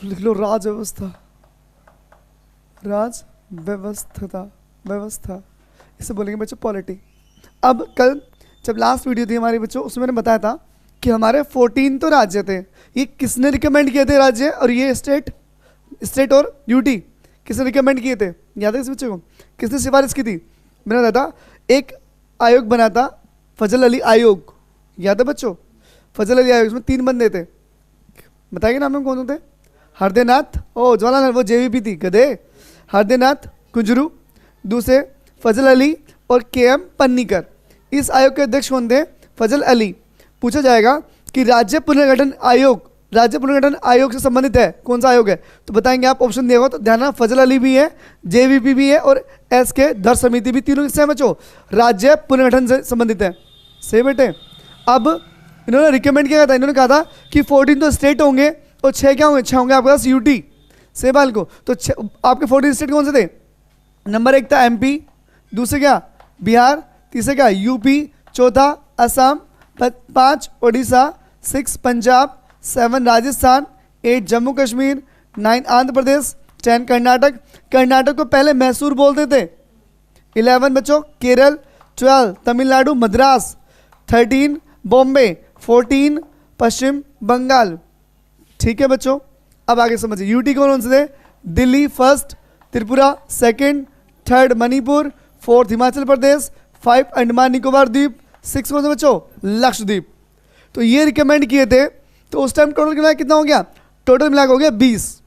लिख लो राज व्यवस्था, राज व्यवस्था इसे बोलेंगे बच्चों पॉलिटी। अब कल जब लास्ट वीडियो थी हमारी बच्चों, उसमें मैंने बताया था कि हमारे 14 तो राज्य थे। ये किसने रिकमेंड किए थे राज्य, और ये स्टेट और यूटी किसने रिकमेंड किए थे, याद है इस बच्चे को? किसने सिफारिश की थी? मैंने बताया था एक आयोग बना था फजल अली आयोग, याद है बच्चों? फजल अली आयोग, इसमें 3 बंदे थे, बताइए नाम में कौन थे? हरदेनाथ, ओ जवाहरलाल, वो जेवीपी थी गधे, हरदेनाथ कुंजरू, दूसरे फजल अली और केएम पन्नीकर। इस आयोग के अध्यक्ष कौन थे? फजल अली। पूछा जाएगा कि राज्य पुनर्गठन आयोग से संबंधित है कौन सा आयोग है, तो बताएंगे आप, ऑप्शन दिया होगा तो ध्यान, फजल अली भी है, जेवीपी भी है और एस के धर समिति भी, तीनों किससे हैं बच्चों? राज्य पुनर्गठन से संबंधित है। सही बेटे। अब इन्होंने रिकमेंड किया था, इन्होंने कहा था कि 14 तो स्टेट होंगे और 6 क्या होंगे? 6 होंगे आपके पास यूटी। सही बाल को, तो आपके 14 स्टेट कौन से थे? नंबर 1 था एमपी, दूसरे क्या बिहार, तीसरे क्या यूपी, चौथा असम, 5 उड़ीसा, 6 पंजाब, 7 राजस्थान, 8 जम्मू कश्मीर, 9 आंध्र प्रदेश, 10 कर्नाटक। कर्नाटक को पहले मैसूर बोलते थे। 11 बच्चों केरल, 12 तमिलनाडु मद्रास, 13 बॉम्बे, 14 पश्चिम बंगाल। ठीक है बच्चों, अब आगे समझिए यूटी कौन से थे? Delhi first, Tripura second, 3rd Manipur, 4th Himachal Pradesh, 5 Andaman Nicobar द्वीप, 6 कौन से बच्चों? लक्षद्वीप। तो ये रिकमेंड किए थे, तो उस टाइम टोटल कितना हो गया? टोटल मिला हो गया 20।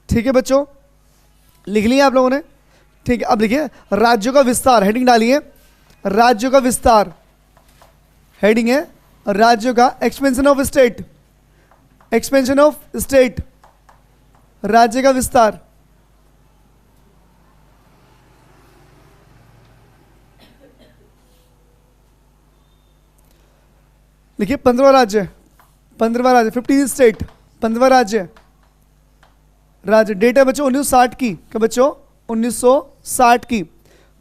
ठीक है बच्चों, लिख लिया आप लोगों ने? ठीक है, अब लिखिए राज्यों का विस्तार, हेडिंग डालिए राज्यों का विस्तार, हेडिंग है राज्यों का, expansion of state, expansion of state, राज्य का विस्तार। लिखिए 15वां राज्य, 15 स्टेट, 15वां राज्य। डेट है बच्चों 1960 की, क्या बच्चों? 1960 की।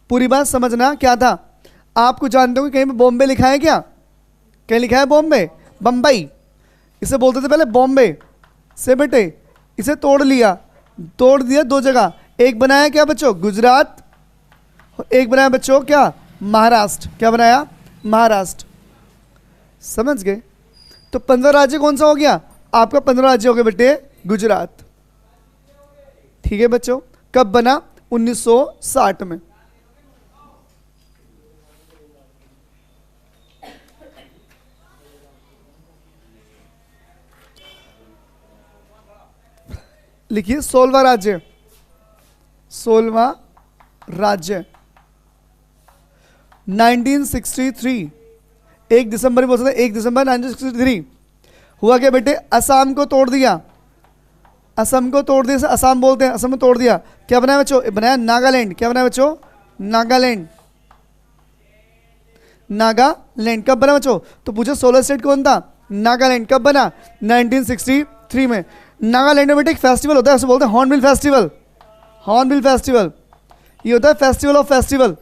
पूरी बात समझना क्या था। आपको जानते हो कि कहीं पे बॉम्बे लिखा है क्या? कहीं लिखा है बॉम्बे? बम्बई, इसे बोलते थे पहले बॉम्बे। से बेटे इसे तोड़ दिया 2 जगह, एक बनाया क्या बच्चों? गुजरात, एक बनाया बच्चों क्या? महाराष्ट्र। क्या बनाया? महाराष्ट्र। समझ गए? तो 15 राज्य कौन सा हो गया आपका? 15 राज्य हो गए बेटे गुजरात। ठीक है बच्चों, कब बना? 1960 में। लिखिए 16वां राज्य, 16वां राज्य 1963, 1 दिसंबर बोल सकते, 1 दिसंबर 1963 हुआ क्या बेटे? असम को तोड़ दिया, असम को तोड़ दिया, असम बोलते हैं, असम को तोड़ दिया। क्या बनाया बच्चों? बनाया नागालैंड। क्या बनाया बच्चों? नागालैंड। नागालैंड कब बना बच्चों? तो पूछो 16 स्टेट कौन था? नागालैंड। कब बना? 1963 में। नागालैंड में बेटे एक फेस्टिवल होता है, उसे बोलते हैं हॉर्नबिल फेस्टिवल। हॉर्नबिल फेस्टिवल ये होता है फेस्टिवल ऑफ फेस्टिवल,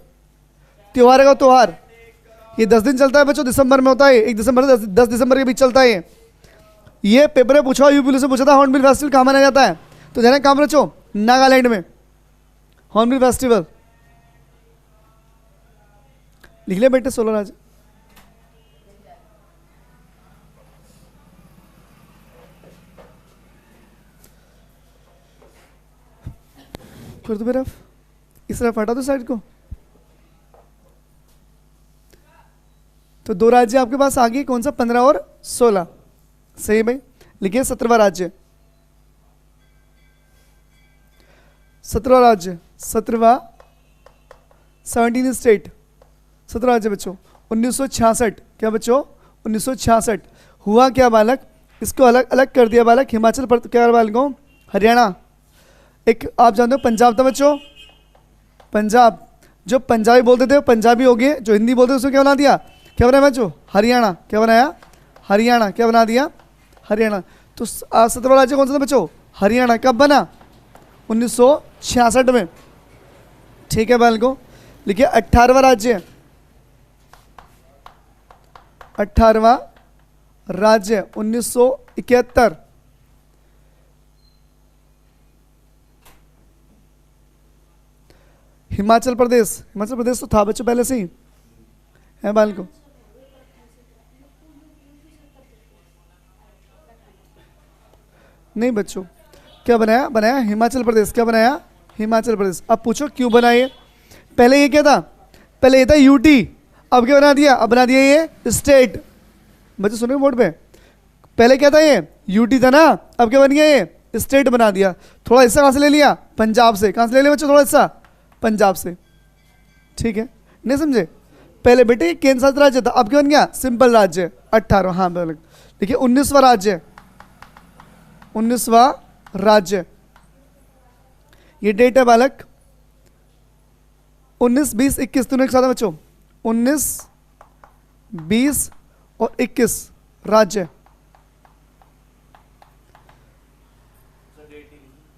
त्योहार का त्योहार। ये 10 दिन चलता है बच्चों, दिसंबर में होता है, 1 दिसंबर से 10 दिसंबर के बीच चलता है। ये पेपर में पूछा, यूपी से पूछा था हॉर्नबिल फेस्टिवल कहाँ मनाया जाता है, तो ध्यान कहाँ पर बच्चों? नागालैंड में हॉर्नबिल फेस्टिवल। लिख लिया बेटे 16 राज्य। कर दो मेरा, इस तरफ हटा दो साइड को। तो 2 राज्य आपके पास आ गए, कौन सा? 15 और 16। सही भाई। लिखिए 17वां राज्य, 17वां राज्य, 17वां 17 स्टेट, 17 राज्य बच्चों 1966। क्या बच्चों? 1966 हुआ क्या बालक? इसको अलग अलग कर दिया बालक। हिमाचल प्रदेश, क्या बालकों? हरियाणा। एक आप जानते हो पंजाब था बच्चों, पंजाब, जो पंजाबी बोलते थे वो पंजाबी हो गए, जो हिंदी बोलते थे उसको क्या बना दिया? क्या बनाया बच्चों? हरियाणा। क्या बनाया? हरियाणा। क्या बना दिया? हरियाणा। तो 17वां राज्य कौन सा था बच्चों? हरियाणा। कब बना? 1966 में। ठीक है बालकों, लिखिए 18वां राज्य, 18वां राज्य 1971, हिमाचल प्रदेश, हिमाचल प्रदेश तो था बच्चों पहले से ही है बालकों। नहीं बच्चों, क्या बनाया, बनाया हिमाचल प्रदेश, क्या बनाया हिमाचल प्रदेश। अब पूछो क्यों बनाए, पहले ये क्या था, पहले ये था यूटी, अब क्या बना दिया, अब बना दिया ये स्टेट। बच्चों सुनो बोर्ड पे, पहले क्या था ये यूटी था ना, अब क्या बन गया ये स्टेट बना दिया। थोड़ा हिस्सा कहाँ से ले लिया, पंजाब से। कहाँ से ले लिया बच्चों, थोड़ा हिस्सा पंजाब से, ठीक है, नहीं समझे। पहले बेटे ये केंद्र शासित राज्य था, अब क्या बन गया सिंपल राज्य। 18, हाँ देखिए 19वां राज्य, 19वां राज्य। ये डेट है बालक 19, 20, 21 तीनों एक साथ है बच्चों, 19, 20 और 21 राज्य।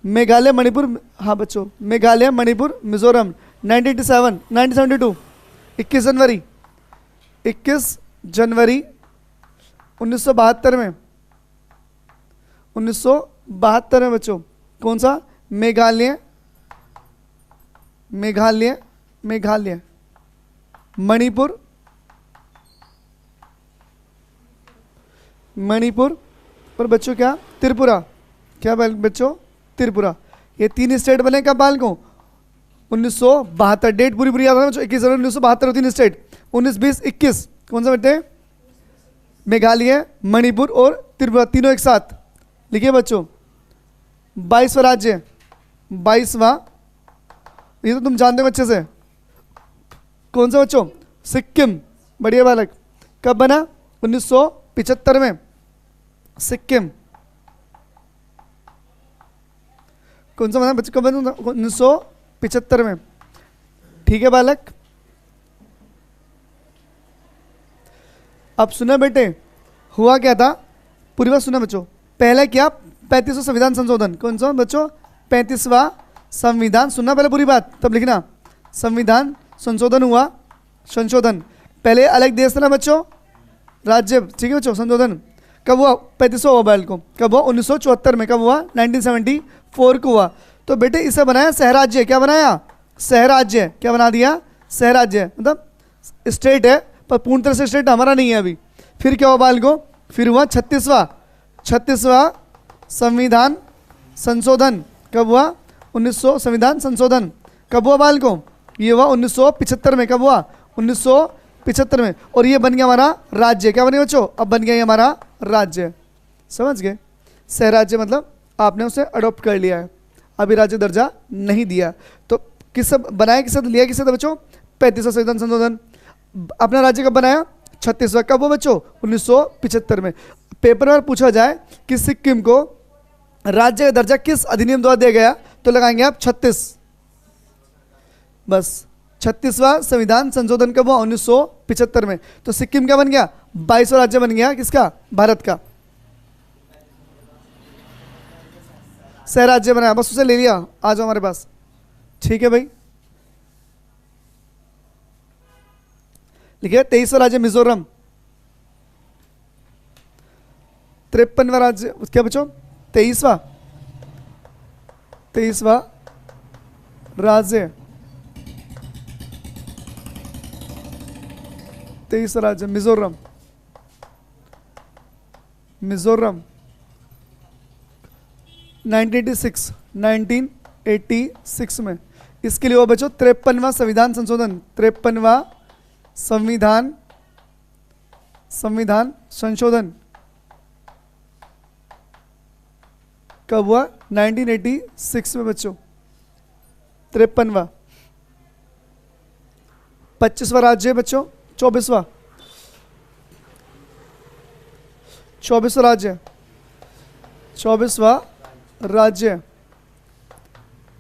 मेघालय मणिपुर, हाँ बच्चों मेघालय मणिपुर मिजोरम 1987, 1972, 21 जनवरी, 21 जनवरी 1972 में, 1972 में बच्चों कौन सा, मेघालय, मेघालय, मेघालय मणिपुर, मणिपुर और बच्चों क्या त्रिपुरा, क्या बच्चों त्रिपुरा। ये 3 स्टेट बने कब बालकों, 1972, डेट पूरी पूरी याद है बच्चों, 21 जनवरी 1972 3 स्टेट, 19, 20, 21 कौन सा बेटे, मेघालय मणिपुर और त्रिपुरा तीनों एक साथ। लिखिए बच्चों 22वां राज्य, 22वां, ये तो तुम जानते हो अच्छे से, कौन सा बच्चों, सिक्किम। बढ़िया बालक, कब बना, 1975 में सिक्किम। कौन सा बना बच्चों, कब बना, 1975 में, ठीक है बालक। अब सुना बेटे, हुआ क्या था, पूरी बात सुना बच्चों। पहले क्या, 35वां संविधान संशोधन, कौन सा बच्चों, 35वां संविधान, सुनना पहले पूरी बात तब लिखना। संविधान संशोधन हुआ, संशोधन, पहले अलग देश था ना बच्चों, राज्य, ठीक है बच्चों। संशोधन कब हुआ, 35वां हुआ बैल को, कब हुआ 1974 में, कब हुआ 1974 को हुआ। तो बेटे इसे बनाया सहराज्य, क्या बनाया सहराज्य, क्या बना दिया सहराज्य, मतलब स्टेट है पर पूर्ण तरह से स्टेट हमारा नहीं है अभी। फिर क्या हुआ बाल को, फिर हुआ 36वां संविधान संशोधन, कब हुआ 1900 संविधान संशोधन, कब हुआ बाल को, ये हुआ 1975 में, कब हुआ 1975 में। और ये बन गया हमारा राज्य, क्या बन गया बच्चों, अब बन गया ये हमारा राज्य, समझ गए। सहराज्य मतलब आपने उसे अडॉप्ट कर लिया है, अभी राज्य दर्जा नहीं दिया। तो किससे बनाया, किससे लिया, किससे था बच्चों, 35वां संविधान संशोधन। अपना राज्य कब बनाया, 36वां, कब हुआ बच्चों 1975 में। पेपर में पूछा जाए कि सिक्किम को राज्य का दर्जा किस अधिनियम द्वारा दिया गया, तो लगाएंगे आप 36, बस 36वां संविधान संशोधन कब हुआ 1975 में। तो सिक्किम क्या बन गया, 22वां राज्य बन गया, किसका, भारत का। सह राज्य बनाया, बस उसे ले लिया, आ जाओ हमारे पास, ठीक है भाई। लिखिए 23वां राज्य मिजोरम, 53वां राज्य क्या बच्चों, 23वां राज्य, 23वां राज्य मिजोरम, मिजोरम 1986 में। इसके लिए वो बच्चों 53वां संविधान संशोधन, 53वां संविधान संशोधन कब हुआ 1986 में बच्चों, 53वां। 25वां राज्य बच्चों, 24वां राज्य, 24वां राज्य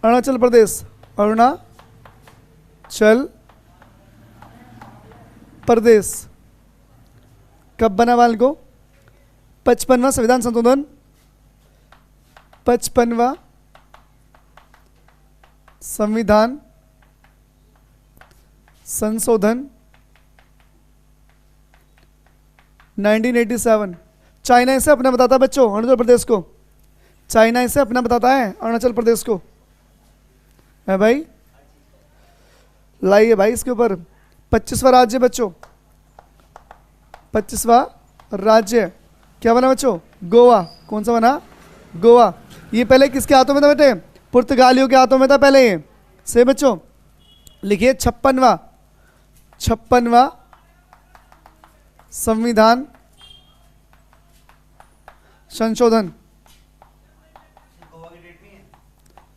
अरुणाचल प्रदेश, अरुणाचल प्रदेश कब बना वाल को, 55वां संविधान संशोधन, 55वां संविधान संशोधन 1987। चाइना इसे अपना बताता है बच्चों अरुणाचल प्रदेश को, चाइना इसे अपना बताता है अरुणाचल प्रदेश को, है भाई। लाइए भाई इसके ऊपर। 25वां राज्य बच्चों, 25वां राज्य क्या बना बच्चों? गोवा। कौन सा बना? गोवा। ये पहले किसके हाथों में था बेटे? पुर्तगालियों के हाथों में था पहले ये। सही बच्चों। लिखिए 56वां संविधान संशोधन।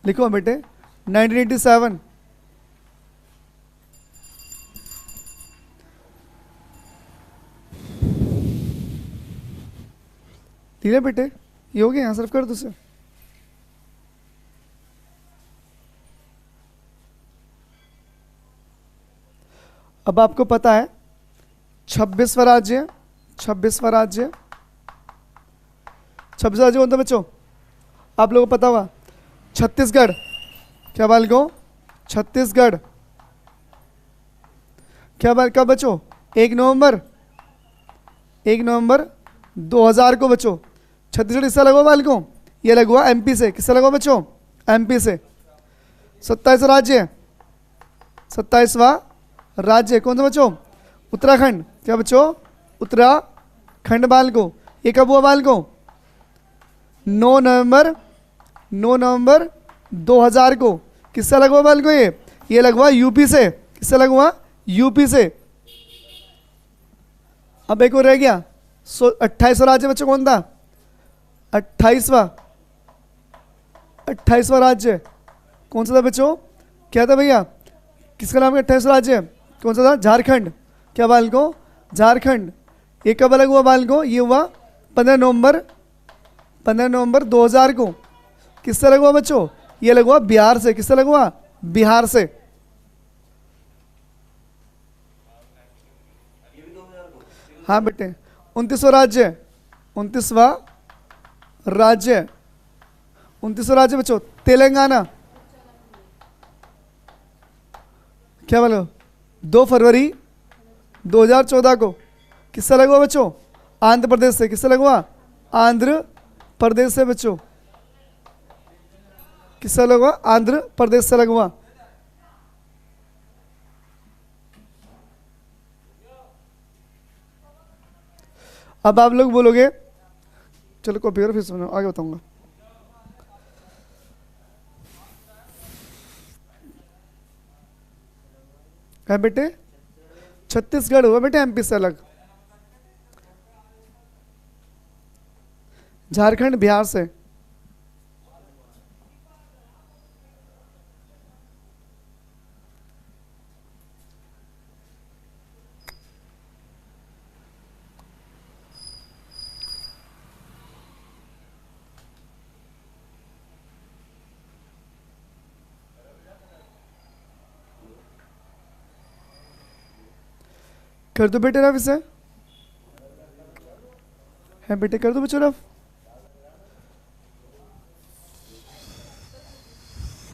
लिखो बेटे 1987। ठीक है बेटे, ये हो गया। यहाँ सर्व कर दो उसे। अब आपको पता है 26वां राज्य, 26वां राज्य, 26वां राज्य कौन था बच्चों? आप लोगों को पता होगा, छत्तीसगढ़। क्या बालकों? छत्तीसगढ़। क्या बाल कब बच्चों? 1 नवंबर 2000 को बच्चों। छत्तीसगढ़ किससे लगा हुआ बालकों? ये लगा हुआ एमपी से। किससे लगा हुआ बच्चों? एमपी से। 27वां राज्य, 27वां राज्य कौन सा बच्चों? उत्तराखंड। क्या बच्चों? उत्तराखंड बालकों। ये कब हुआ बालकों? 9 नवंबर 2000 को। किससे लगा हुआ बालकों? ये लगा हुआ यूपी से। किससे लगा हुआ? यूपी से। अब एक और रह गया 28वां राज्य बच्चों कौन था? 28वां राज्य कौन सा था बच्चों? क्या था भैया? किसका नाम है 28वां राज्य? कौन सा था? झारखंड। क्या बालकों? झारखंड। ये कब अलग हुआ बालकों? ये हुआ 15 नवंबर 2000 को। किससे अलग हुआ बच्चों? ये अलग हुआ बिहार से। किससे अलग हुआ? बिहार से। हाँ बेटे 29वां राज्य, 29वां राज्य बच्चों तेलंगाना। क्या बोलो? 2 फरवरी 2014 को। किससे लगा हुआ बच्चों? आंध्र प्रदेश से। किससे लगा हुआ? आंध्र प्रदेश से बच्चों। किससे लगा हुआ? आंध्र प्रदेश से लगा हुआ। अब आप लोग बोलोगे, चलो कॉपी करो फिर सुनो, आगे बताऊंगा। है बेटे छत्तीसगढ़ हुआ बेटे एमपी से अलग, झारखंड बिहार से। कर दो बेटे रफ इसे। है बेटे कर दो बच्चों रफ।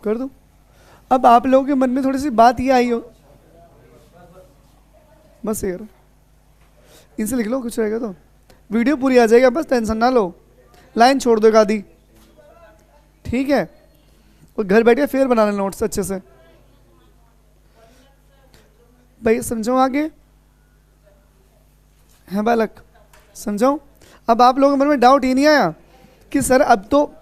कर दो। अब आप लोगों के मन में थोड़ी सी बात ये आई हो, बस यार इनसे लिख लो, कुछ रहेगा तो वीडियो पूरी आ जाएगा, बस टेंशन ना लो। लाइन छोड़ दो एक आधी, ठीक है? और घर बैठे फिर बनाना नोट्स अच्छे से। भाई समझो आगे है बालक, समझो। अब आप लोगों के मन में डाउट ये नहीं आया कि सर अब तो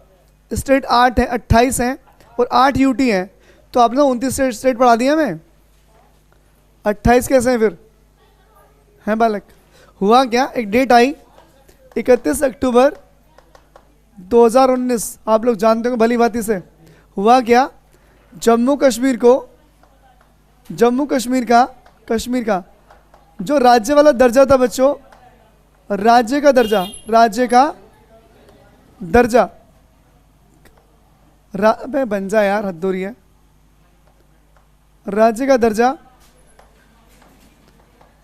स्टेट 8 है, 28 हैं और 8 यूटी हैं, तो आपने 29 स्टेट पढ़ा दिया हमें, 28 कैसे हैं फिर? है बालक। हुआ क्या, एक डेट आई 31 अक्टूबर 2019, आप लोग जानते हो भली भांति से। हुआ क्या, जम्मू कश्मीर का जो राज्य वाला दर्जा था बच्चों, राज्य का दर्जा बन जा यार, हद हो रही है। राज्य का दर्जा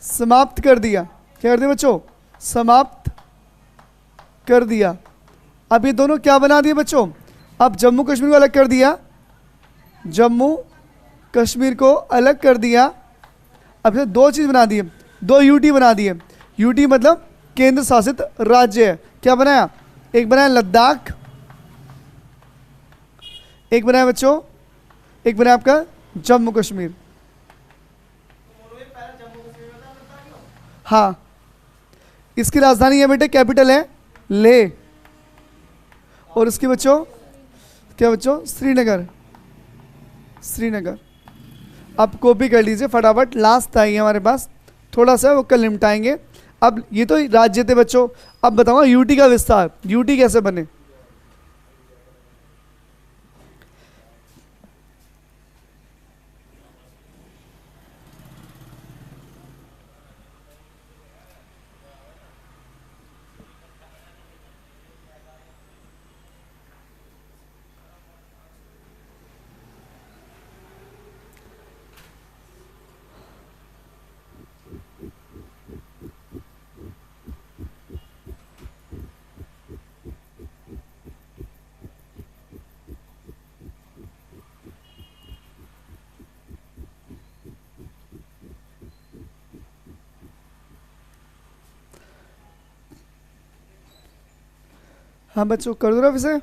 समाप्त कर दिया। क्या कर दिया बच्चों? समाप्त कर दिया। अब ये दोनों क्या बना दिए बच्चों? अब जम्मू कश्मीर को अलग कर दिया, जम्मू कश्मीर को अलग कर दिया। अब ये दो चीज बना दिए, 2 यूटी बना दिए। यूटी मतलब केंद्र शासित राज्य है। क्या बनाया? एक बनाया लद्दाख, एक बनाया बच्चों, एक बनाया आपका जम्मू कश्मीर। हाँ, इसकी राजधानी है बेटे, कैपिटल है ले, और इसके बच्चों क्या बच्चों, श्रीनगर। श्रीनगर। अब कॉपी कर लीजिए फटाफट, लास्ट आई है हमारे पास, थोड़ा सा वो कल निपटाएंगे। अब ये तो राज्य थे बच्चों, अब बताओ यूटी का विस्तार, यूटी कैसे बने। हाँ बच्चों, कर दो ना इसे।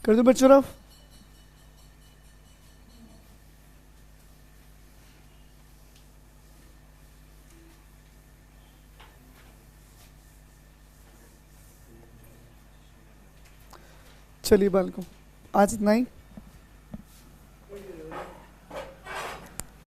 कर दो बच्चों रफ। चलिए बालकों, आज इतना ही।